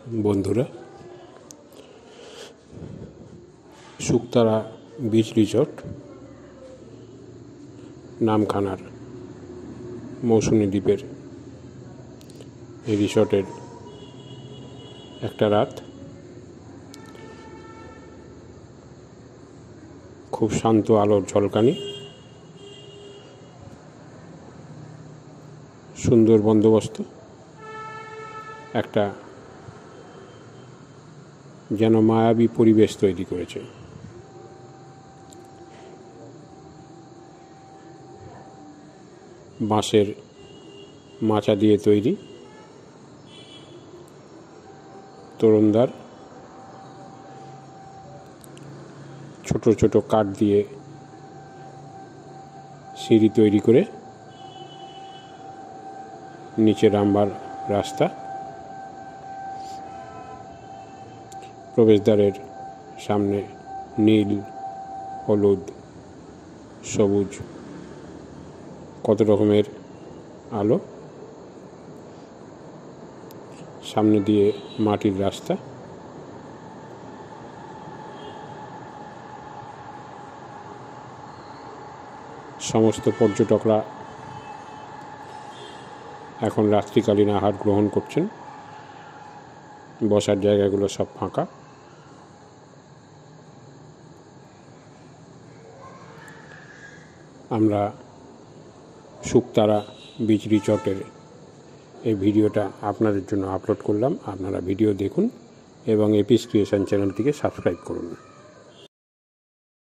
বন্ধুরা, Shuktara beach resort নামখানার মৌসুমী দ্বীপের এই রিসর্টের একটা রাত খুব শান্ত আলোর ঝলকানি, সুন্দর বন্দোবস্ত, একটা যেন মায়াবী পরিবেশ তৈরি করেছে। বাঁশের মাচা দিয়ে তৈরি তরুণদার, ছোট ছোট কাঠ দিয়ে সিঁড়ি তৈরি করে নিচে নামবার রাস্তা। প্রবেশদ্বারের সামনে নীল, হলুদ, সবুজ কত রকমের আলো, সামনে দিয়ে মাটির রাস্তা। সমস্ত পর্যটকরা এখন রাত্রিকালীন আহার গ্রহণ করছেন। বসার জায়গাগুলো সব ফাঁকা। আমরা শুকতারা বিচ রিসর্টের এই ভিডিওটা আপনাদের জন্য আপলোড করলাম। আপনারা ভিডিও দেখুন এবং এপিস ক্রিয়েশন চ্যানেলটিকে সাবস্ক্রাইব করুন।